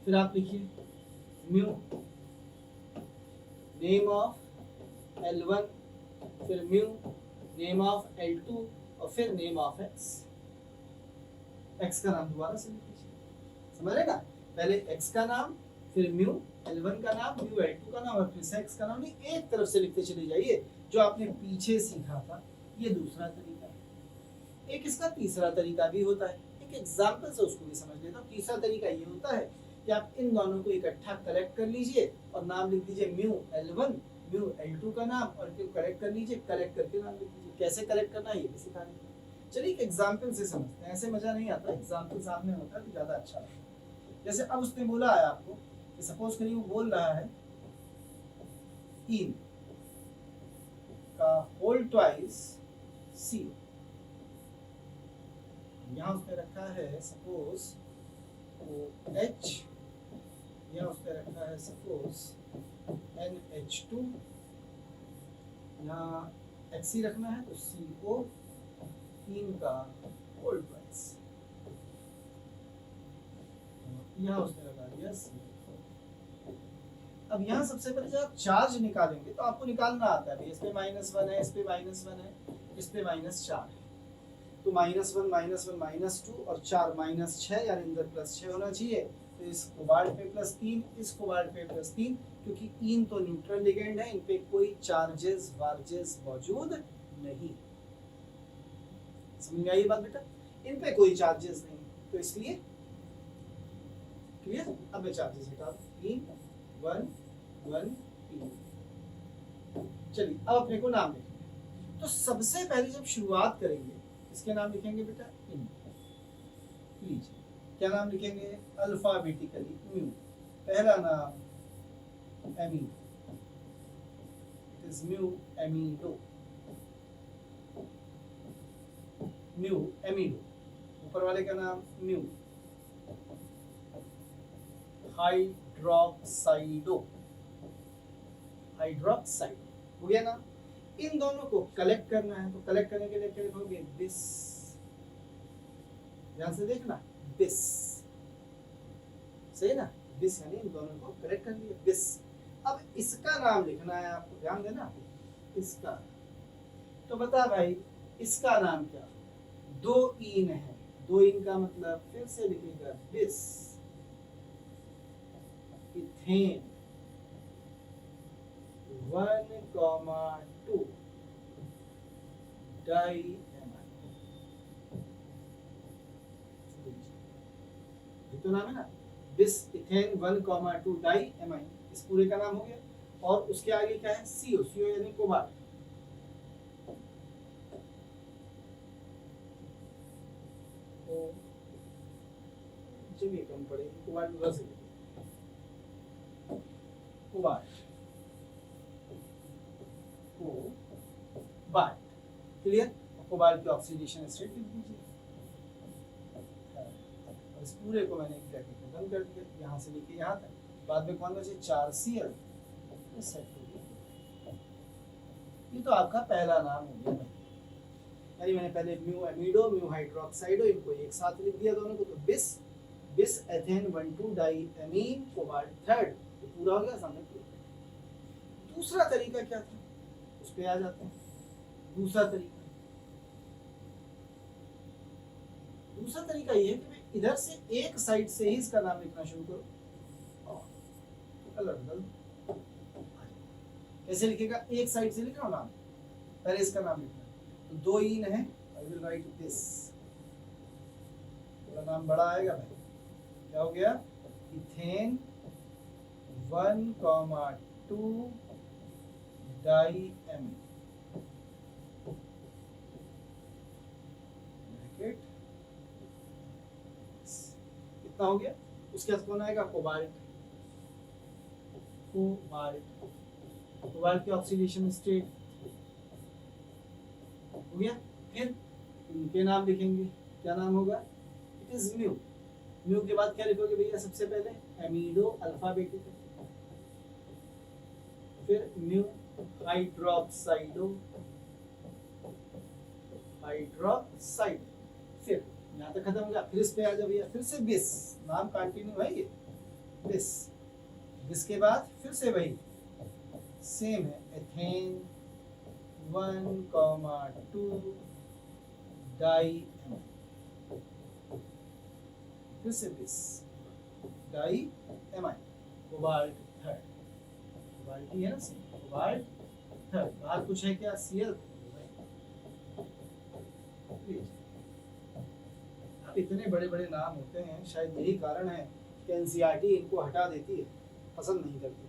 फिर आप लिखिए म्यू नेम ऑफ L1, फिर म्यू नेम ऑफ L2, और फिर नेम ऑफ x का नाम दोबारा से लिख लीजिए। समझ रहे ना? पहले x का नाम, फिर म्यू L1 का नाम, म्यू L2 का नाम, और फिर x का नाम। नहीं, एक तरफ से लिखते चले जाइए। जो आपने पीछे सीखा था ये दूसरा तरीका है। एक इसका तीसरा तरीका भी होता है, एक एग्जाम्पल से उसको भी समझ लेता हूँ। तीसरा तरीका ये होता है कि आप इन दोनों को इकट्ठा कलेक्ट कर लीजिए और नाम लिख दीजिए म्यू L1, म्यू L2 का नाम, और फिर कलेक्ट कर लीजिए, कलेक्ट करके नाम लिख लीजिए। कैसे कलेक्ट करना है ये भी सिखा देंगे। चलिए एक एग्जाम्पल से समझते हैं, ऐसे मजा नहीं आता, एग्जाम्पल सामने होता है तो ज्यादा अच्छा लगता है। जैसे अब उसने बोला है आपको कि सपोज करिए वो बोल रहा है 3 का होल ट्वाइस c। यहाँ उसने रखा है सपोज वो h, यहाँ उसने रखा है सपोज NH2, यहाँ Xc रखना है तो CO 3 का होल ट्वाइस, यहाँ उसने लगा दिया C। अब यहाँ सबसे पहले जब आप चार्ज निकालेंगे तो आपको निकालना आता है, इस पे -1 है, इस पे -1 है, इस पे -4 है, तो -1 -2 और 4 -6, यानी अंदर +6 होना चाहिए। तो इस कोबाल्ट पे +3, इस कोबाल्ट पे +3, क्योंकि इन तो न्यूट्रल लिगेंड है, इन पे कोई चार्जेस वार्जेस मौजूद नहीं। समझ में आई बात बेटा? इन पे कोई चार्जेस नहीं, तो इसलिए क्लियर। अब मैं चार्जेस हटा दूं, 3 1 1 3। चलिए अब अपने को नाम लिखेंगे। तो सबसे पहले जब शुरुआत करेंगे इसके नाम लिखेंगे बेटा इन। लीजिए क्या नाम लिखेंगे? Alphabetically mu. पहला नाम amine, it is mu amido, mu amido. ऊपर वाले का नाम म्यू हाइड्रोक्साइडो, हाइड्रोक्साइड हो गया ना। इन दोनों को कलेक्ट करना है, तो कलेक्ट करने के लिए क्या लिखोगे? बिस। ध्यान से देखना, बिस, सही ना? बिस यानी इन दोनों को कलेक्ट कर लिया, बिस। अब इसका नाम लिखना है आपको, ध्यान देना इसका। तो बता भाई इसका नाम क्या? 2 इन है, 2 इन का मतलब फिर से लिखेगा बिस इथेन 1,2 डाई एमाइन। ये तो नाम है ना, बिस इथेन 1,2 डाई एमाइन, इस पूरे का नाम हो गया। और उसके आगे क्या है, CO, CO यानी कोबाल्ट। तो चलिए कम पड़ेगी, कोबाल्ट उधर से कोबाल्ट, कोबाल्ट, क्लियर। कोबाल्ट की ऑक्सीडेशन स्टेट लिख दीजिए। और इस पूरे को मैंने एक ब्रैकेट में बंद कर दिया, यहाँ से लेके यहाँ तक। बाद में कौन बचे, 4Cl सेट हो गया। ये तो आपका पहला नाम हो गया। यानी मैंने पहले म्यू एमिडो, म्यू हाइड्रोक्साइडो, इनको एक साथ लिख दिया दोनों को, तो bis, bis ethane 1,2 di amine cobalt third, तो पूरा हो गया, सामने पूरा। दूसरा तरीका क्या था, उस पे आ जाते हैं। दूसरा तरीका ये है कि मैं इधर से एक साइड से ही इसका नाम लिखना शुरू करूं, और कलर बदल। कैसे लिखेगा, एक साइड से लिख रहा हूं नाम, पहले इसका नाम लिखना। तो 2 ईन है, आई विल राइट दिस, पूरा नाम बड़ा आएगा भाई। क्या हो गया, इथेन 1,2 डाई एमीन, कितना हो गया। उसके बाद कौन आएगा, कोबाल्ट, कोबाल्ट की ऑक्सीडेशन स्टेट हो गया। फिर इनके नाम लिखेंगे, क्या नाम होगा, इट इज म्यू। म्यू के बाद क्या लिखोगे भैया, सबसे पहले एमिडो अल्फाबेटिक, फिर म्यू हाइड्रोक्साइडो, हाइड्रोक्साइड, फिर यहाँ तक खत्म हो गया। फिर इस पे आ जाओ भैया, फिर से बिस, नाम कंटिन्यू है ये, बिस। बिस के बाद फिर से वही सेम है, एथेन 1,2 डाई एमाइन, फिर से bis di amine, cobalt third, cobalt ही है ना, कोबाल्ट थर्ड। बाहर कुछ है क्या, Cl। इतने बड़े बड़े नाम होते हैं, शायद यही कारण है कि एनसीईआरटी इनको हटा देती है, पसंद नहीं करती।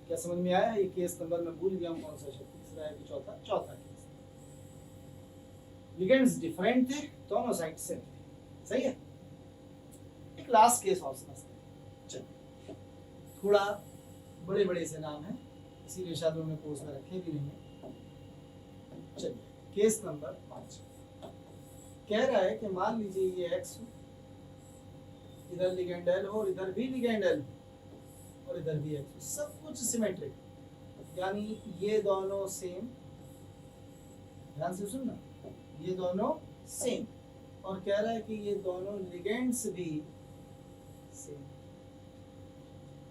क्या समझ में आया, ये केस नंबर मैं भूल गया हूँ कौन सा शब्द, तीसरा है कि चौथा केस। लिगेंड्स डिफरेंट थे, दोनों साइड से थे, सही है। एक लास्ट केस और समझते हैं। चलिए, थोड़ा बड़े बड़े से नाम है, इसीलिए शायद उन्होंने कोर्स में रखे भी नहीं है। चलिए, केस नंबर 5 कह रहा है कि मान लीजिए ये X हो, इधर लिगेंड L हो, और इधर भी लिगेंड L हो, और इधर भी X हो, सब कुछ सिमेट्रिक, यानी ये दोनों सेम, ध्यान से सुनना, ये दोनों सेम, और कह रहा है कि ये दोनों लिगेंड्स भी सेम,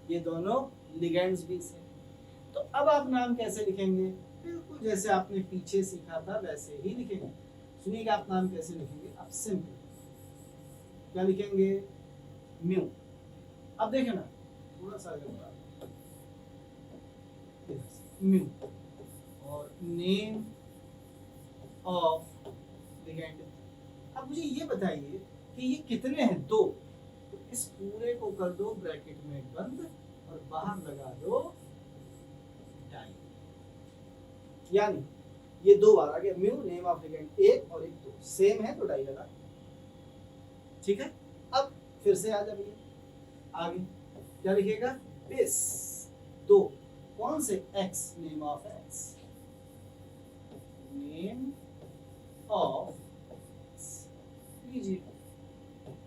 ये दोनों लिगेंड्स भी सेम। तो अब आप नाम कैसे लिखेंगे, बिल्कुल जैसे आपने पीछे सीखा था वैसे ही लिखेंगे। सुनिएगा, आप नाम कैसे लिखेंगे, आप सिंपल क्या लिखेंगे, म्यू। अब देखें ना, थोड़ा सा म्यू, और नेम ऑफ लिगेंड। अब मुझे ये बताइए कि ये कितने हैं, 2, तो इस पूरे को कर दो ब्रैकेट में बंद, और बाहर लगा दो डाई, यानी ये 2 बार आ गया, म्यू नेम ऑफ लिगेंड, 1 और 1 2 सेम है, तो डाई लगा, ठीक है। अब फिर से आ जाइए आगे, क्या लिखेगा, बिस 2, कौन से, X, name of X, name of लीजिए,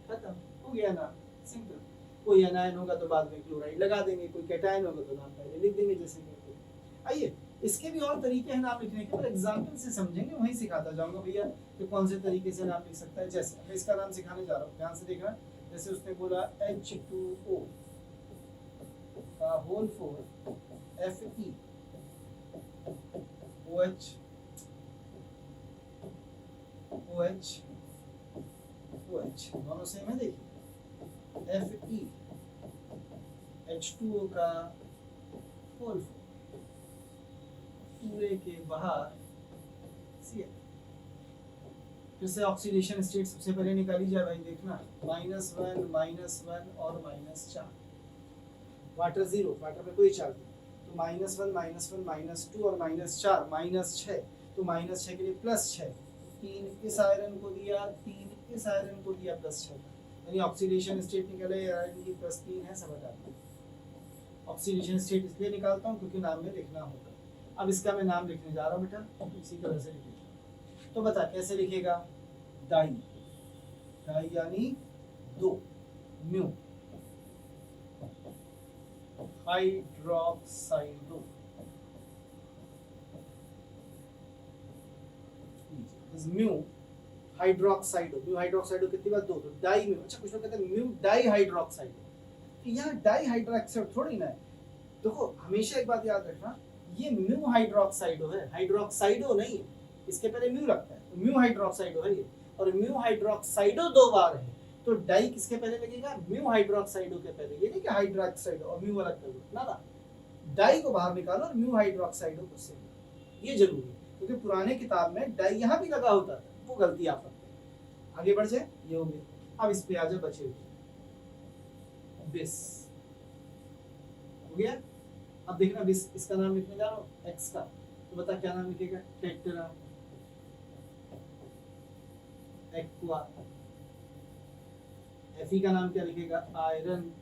खत्म हो गया ना, सिंपल। कोई एनायन होगा तो बाद में क्लोराइड लगा देंगे, कोई कैटायन होगा तो नाम पहले लिख देंगे, जैसे करते। आइए, इसके भी और तरीके हैं नाम लिखने के, पर एग्जाम्पल से समझेंगे, वहीं सिखाता जाऊंगा भैया कि कौन से तरीके से नाम लिख सकता है। जैसे मैं इसका नाम सिखाने जा रहा हूँ, ध्यान से देखना। जैसे उसने बोला H2O का whole 4 Fe OH OH OH, दोनों सेम है, देखिए Fe H2O का होल पूरे के बाहर Cl। फिर से ऑक्सीडेशन स्टेट सबसे पहले निकाली जाए भाई, देखना -1 -1 और -4। वाटर जीरो, वाटर में कोई चार्ज नहीं, तो -1 -1 -2 और -4 -6, तो -6 के लिए +6, 3 इस आयरन को दिया, 3 इस आयरन को दिया, +6, यानी ऑक्सीडेशन स्टेट निकले आयरन की +3 है, सब हटा दो। ऑक्सीडेशन स्टेट इसलिए निकालता हूँ क्योंकि नाम में लिखना होगा। अब इसका मैं नाम लिखने जा रहा हूँ बेटा, इसी तरह से लिखेगा। तो बता कैसे लिखेगा, डाई, डाई यानी 2, म्यू हाइड्रोक्साइडो, म्यू हाइड्रोक्साइडो, म्यू हाइड्रोक्साइडो कितनी बार 2, तो डाई म्यू। अच्छा कुछ लोग कहते हैं म्यू डाई हाइड्रोक्साइडो, कि यहाँ डाई हाइड्रोक्साइड थोड़ी ना है। देखो हमेशा एक बात याद रखना, ये म्यू हाइड्रोक्साइडो है, हाइड्रोक्साइडो नहीं है, इसके पहले म्यू लगता है, तो म्यू हाइड्रोक्साइडो है ये, और म्यू हाइड्रोक्साइडो 2 बार है, तो डाई किसके पहले लगेगा, म्यू हाइड्रोक्साइडो के पहले। ये नहीं कि हाइड्रोक्साइडो और म्यू अलग कर दो, ना, डाई को बाहर निकालो और म्यू हाइड्रोक्साइडो को से, ये जरूरी है, क्योंकि पुराने किताब में डाई यहाँ भी लगा होता था, वो गलती आप करते हैं। आगे बढ़ जाए, ये हो गया। अब इस पे आ जाए बचे हुए बिस, हो गया। अब देखना बिस, इसका नाम लिखने जा रहा हूँ एक्स का, तो बता क्या नाम लिखेगा, टेट्रा एक्वा। Fe का नाम क्या लिखेगा, iron,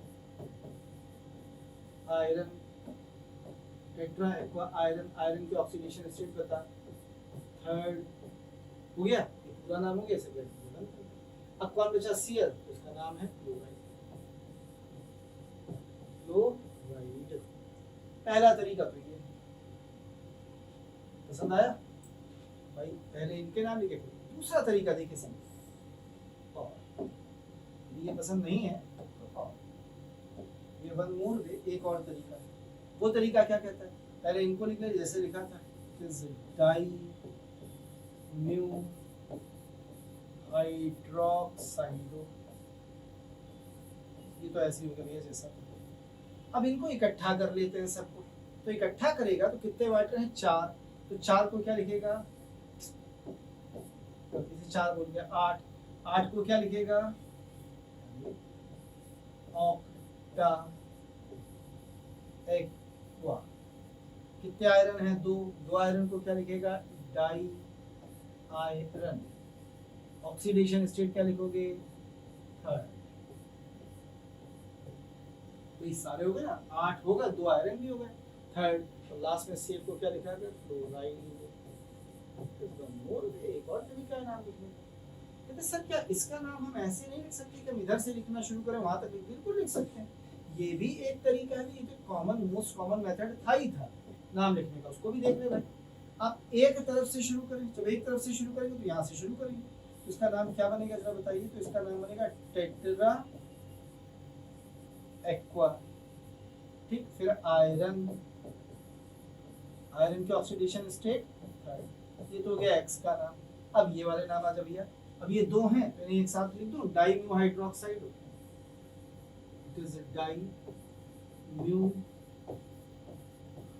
iron, tetra aqua iron, iron की ऑक्सीडेशन स्टेट बता, 3rd, हो गया, पूरा नाम हो गया सेकंड। अब कौन बचा, Cl, तो इसका नाम है क्लोराइड, क्लोराइड। पहला तरीका तो ये, पसंद आया भाई, पहले इनके नाम लिखे। दूसरा तरीका देखिए समझ, ये पसंद नहीं है तो ये वन मोर दे, एक और तरीका है। वो तरीका क्या कहता है, पहले इनको लिखना जैसे लिखा था, डाई म्यू हाइड्रोक्साइडो, ये तो ऐसे ही हो गया जैसा। अब इनको इकट्ठा कर लेते हैं सबको, तो इकट्ठा करेगा तो कितने वाटर हैं, 4, तो 4 को क्या लिखेगा, तो इसे 4 बोल गया, 8, 8 को क्या लिखेगा, ऑक्टा एक्वा। कितने आयरन हैं, 2, 2 आयरन को क्या लिखेगा, डाई आयरन। ऑक्सीडेशन स्टेट क्या लिखोगे, 3rd। तो ये सारे हो गए ना, 8 होगा, 2 आयरन भी हो गए, 3rd। तो लास्ट में Cl को क्या लिखा गया, क्लोराइड। एक और तरीका है नाम लिखने का। कहते सर क्या इसका नाम हम ऐसे नहीं लिख सकते कि हम इधर से लिखना शुरू करें वहां तक, बिल्कुल लिख सकते हैं, ये भी एक तरीका है। ये तो कॉमन, मोस्ट कॉमन मेथड था ही था नाम लिखने का, उसको भी देख ले भाई। आप एक तरफ से शुरू करें, जब एक तरफ से शुरू करेंगे तो यहाँ से शुरू करेंगे, तो इसका नाम क्या बनेगा जरा बताइए, तो इसका नाम बनेगा टेट्रा एक्वा, ठीक। फिर आयरन, आयरन की ऑक्सीडेशन स्टेट, ये तो हो गया एक्स का नाम। अब ये वाले नाम आ जा भैया, अब ये 2 हैं तो इन्हें एक साथ लिख दो, di mu hydroxide, it is di mu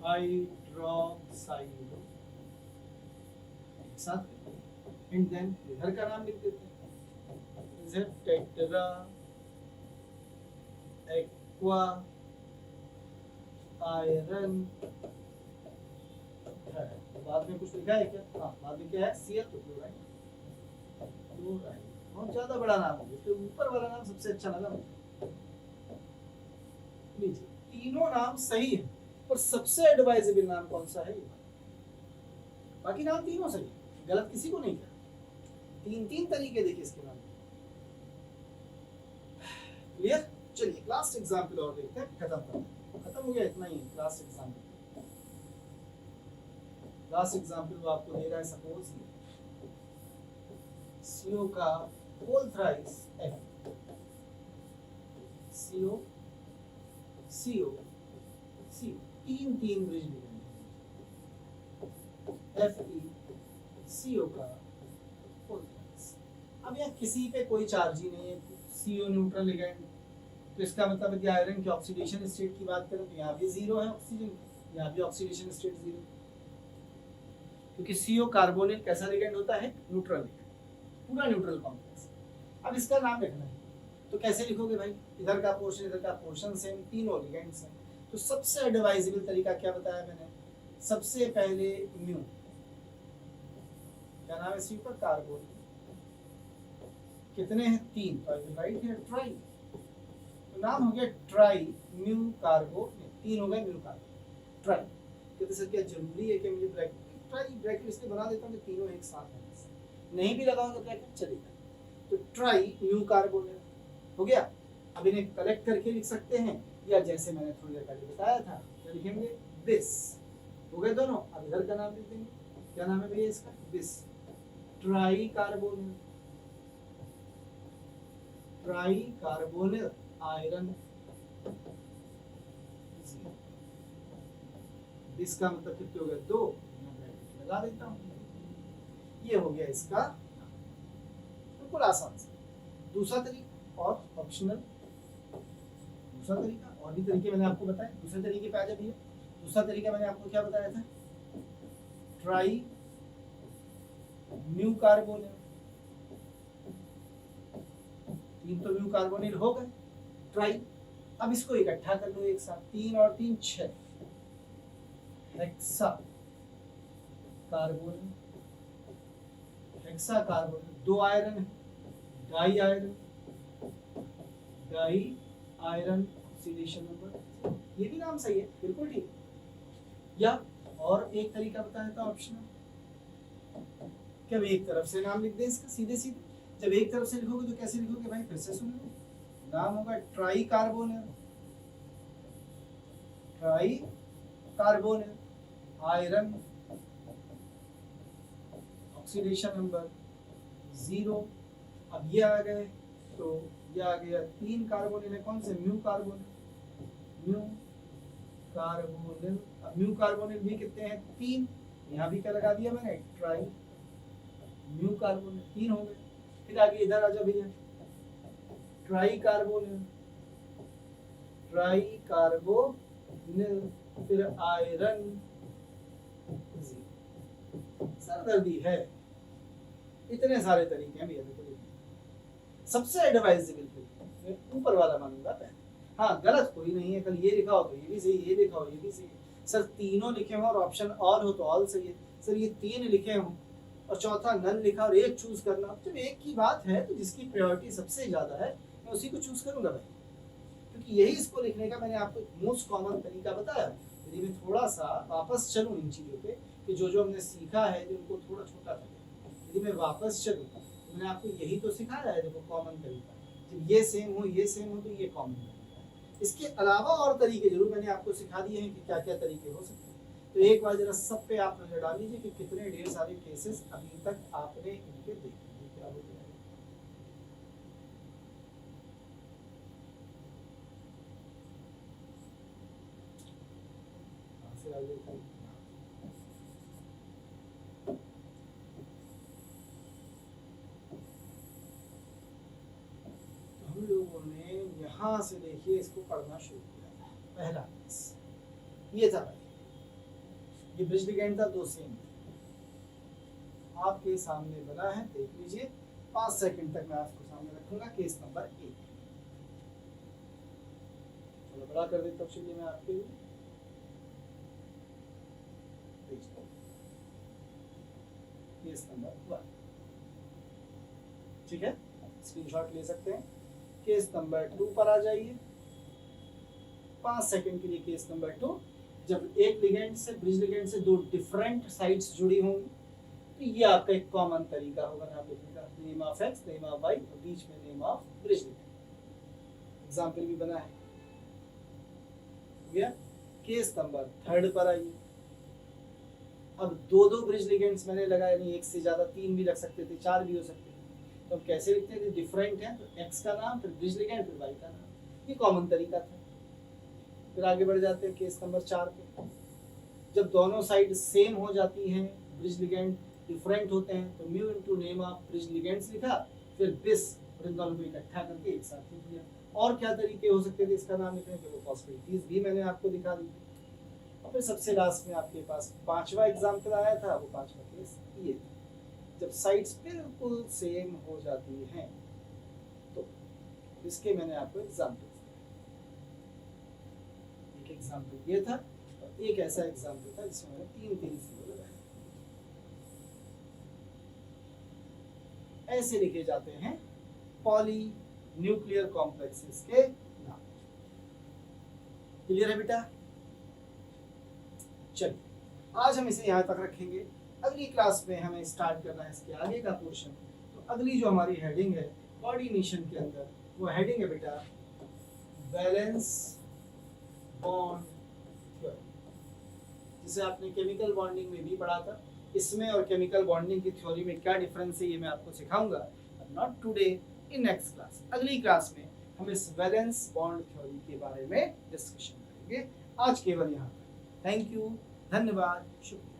hydroxide, एक साथ। एंड देन इधर का नाम लिख देते हैं, इज टेट्रा एक्वा आयरन। बाद में कुछ लिखा है क्या, हाँ बाद में क्या है, Cl, तो क्लोराइड, क्लोराइड। बहुत ज्यादा बड़ा नाम है, तो ऊपर वाला नाम सबसे अच्छा लगा मुझे। तीनों नाम सही है, और सबसे एडवाइजेबल नाम कौन सा है, बाकी नाम तीनों सही है, गलत किसी को नहीं किया। 3 तरीके देखिए इसके नाम, क्लियर। चलिए लास्ट एग्जांपल और देखते हैं, खत्म हो गया, इतना ही लास्ट एग्जांपल। लास्ट एग्जांपल वो आपको दे रहा है, सपोज CO का whole thrice F, CO CO CO, 3 bridge लिखेंगे, Fe CO का होल थ्राइस। अब यहाँ किसी पे कोई चार्ज ही नहीं है, CO न्यूट्रल लिगेंड, तो इसका मतलब है कि आयरन की ऑक्सीडेशन स्टेट की बात करें तो यहाँ भी 0 है ऑक्सीजन, यहाँ भी ऑक्सीडेशन स्टेट 0, क्योंकि CO कार्बोनिल कैसा लिगेंड होता है, न्यूट्रल लिगेंड, पूरा न्यूट्रल कॉम्प्लेक्स। अब इसका नाम लिखना है तो कैसे लिखोगे भाई, इधर का पोर्शन सेम, तीनों लिगेंड्स हैं। तो सबसे एडवाइजेबल तरीका क्या बताया मैंने, सबसे पहले म्यू, क्या नाम है इसी पर, कार्बोनिल, कितने हैं 3, तो I will write here try, तो नाम हो गया ट्राई म्यू कार्बोनिल, 3 हो गए म्यू कार्बो ट्राई। कहते सर क्या जरूरी है कि मुझे ब्रैकेट इसलिए बना देता हूँ कि तीनों एक साथ हैं, नहीं भी लगाऊंगा ब्रैकेट चलेगा। तो ट्राई म्यू कार्बोनिल हो गया। अब इन्हें कलेक्ट करके लिख सकते हैं, या जैसे मैंने थोड़ी देर पहले बताया था क्या लिखेंगे, दिस, हो गए दोनों। अब इधर का नाम लिख देंगे, क्या नाम है भैया इसका, this, try carbonyl, try carbonyl iron, इसका मतलब कितने हो गए, 2, लगा देता हूँ, ये हो गया इसका, बिल्कुल आसान से। दूसरा तरीका और ऑप्शनल, दूसरा तरीका और भी तरीके मैंने आपको बताए, दूसरे तरीके पे आ जाए भैया। दूसरा तरीका मैंने आपको क्या बताया था, ट्राई म्यू कार्बोनिल, 3 तो म्यू कार्बोनिल हो गए, ट्राई। अब इसको इकट्ठा कर लो एक साथ, 3 और 3 6, hexa carbonyl, hexa carbonyl, 2 iron है, di iron, di iron oxidation number, ये भी नाम सही है, बिल्कुल ठीक। या और एक तरीका बताया था ऑप्शनल, क्या एक तरफ से नाम लिख दें इसका सीधे सीधे। जब एक तरफ से लिखोगे तो कैसे लिखोगे भाई, फिर से सुन लो, नाम होगा try carbonyl, try carbonyl iron oxidation number 0। अब ये आ गए तो ये आ गया 3 कार्बोनिल है, कौन से, म्यू कार्बोनिल, म्यू कार्बोनिल। अब म्यू कार्बोनिल भी कितने हैं, 3, यहाँ भी क्या लगा दिया मैंने, ट्राई म्यू कार्बोनिल, 3 हो गए। फिर आगे इधर आ जाओ भैया, ट्राई कार्बोनिल, ट्राई कार्बोनिल, फिर आयरन, सरदर्दी है। इतने सारे तरीके हैं भैया, सबसे एडवाइजेबल ऊपर वाला मानूंगा पहले। हाँ गलत कोई नहीं है, कल ये लिखा हो तो ये भी सही, ये लिखा हो ये भी सही। सर तीनों लिखे हो और ऑप्शन ऑल हो तो ऑल सही है। सर ये 3 लिखे हो और चौथा नन लिखा और एक चूज करना, जब एक की बात है तो जिसकी प्रायोरिटी सबसे ज्यादा है मैं उसी को चूज करूंगा भाई, क्योंकि यही इसको लिखने का मैंने आपको मोस्ट कॉमन तरीका बताया। यदि मैं थोड़ा सा वापस चलूँ इन चीज़ों पे कि जो हमने सीखा है जो उनको थोड़ा छोटा लगे, यदि मैं वापस चलूँ तो मैंने आपको यही तो सिखाया है, देखो कॉमन तरीका, जब ये सेम हो तो ये कॉमन तरीका है। इसके अलावा और तरीके जरूर मैंने आपको सिखा दिए हैं कि क्या क्या तरीके हो सकते हैं। तो एक बार जरा सब पे आप नजर डाल लीजिए कि कितने ढेर सारे केसेस अभी तक आपने इनके देखे हैं, क्या हो गया है। हम लोगों ने यहाँ से देखिए इसको पढ़ना शुरू किया था। पहला केस ये था भाई, ये ब्रिज लिगेंड था, 2 सेम आपके सामने बना है, देख लीजिए। 5 सेकंड तक मैं आपको सामने रखूंगा। केस नंबर 1 चलो बड़ा कर देता हूँ, चलिए मैं आपके लिए केस नंबर 1, ठीक है, स्क्रीनशॉट ले सकते हैं। केस नंबर 2 पर आ जाइए। 5 सेकंड के लिए केस नंबर 2। जब एक लिगेंड से ब्रिज लिगेंड से 2 डिफरेंट साइट्स जुड़ी होंगी तो ये आपका एक कॉमन तरीका होगा नाम लिखने का, name of X, name of Y और बीच में name of bridge ligand. Example भी बना है गया। केस नंबर 3 पर आइए। अब 2 ब्रिज लिगेंड्स मैंने लगाए नहीं, एक से ज्यादा 3 भी लग सकते थे, 4 भी हो सकते थे। तो अब कैसे लिखते थे, डिफरेंट है तो एक्स का नाम फिर ब्रिज लिगेंड फिर वाई का नाम, ये कॉमन तरीका था। फिर आगे बढ़ जाते हैं केस नंबर 4 पे। जब दोनों साइड सेम हो जाती हैं, ब्रिज लिगेंड डिफरेंट होते हैं तो mu into name of bridge ligands लिखा, फिर बिस और इन दोनों को इकट्ठा करके एक साथ लिख दिया। और क्या तरीके हो सकते थे इसका नाम लिखने के, वो पॉसिबिलिटीज भी मैंने आपको दिखा दी। और फिर सबसे लास्ट में आपके पास 5वां एग्जाम्पल आया था, वो 5वां केस ये था, जब साइड्स बिल्कुल सेम हो जाती हैं तो इसके मैंने आपको एग्जाम्पल, एक एग्जाम्पल ये था और एक ऐसा एग्जाम्पल था जिसमें मैंने 3 जीरो लगाए। ऐसे लिखे जाते हैं पॉली न्यूक्लियर कॉम्प्लेक्सेस के नाम। क्लियर है बेटा? चलिए आज हम इसे यहाँ तक रखेंगे। अगली क्लास में हमें स्टार्ट करना है इसके आगे का पोर्शन। तो अगली जो हमारी हेडिंग है कोऑर्डिनेशन के अंदर, वो हेडिंग है बेटा वैलेंस बॉन्ड थ्योरी, जिसे आपने केमिकल बॉन्डिंग में भी पढ़ा था। इसमें और केमिकल बॉन्डिंग की थ्योरी में क्या डिफरेंस है ये मैं आपको सिखाऊंगा, not today, in next class. अगली क्लास में हम इस वैलेंस बॉन्ड थ्योरी के बारे में डिस्कशन करेंगे। आज केवल यहाँ तक। थैंक यू, धन्यवाद, शुक्रिया।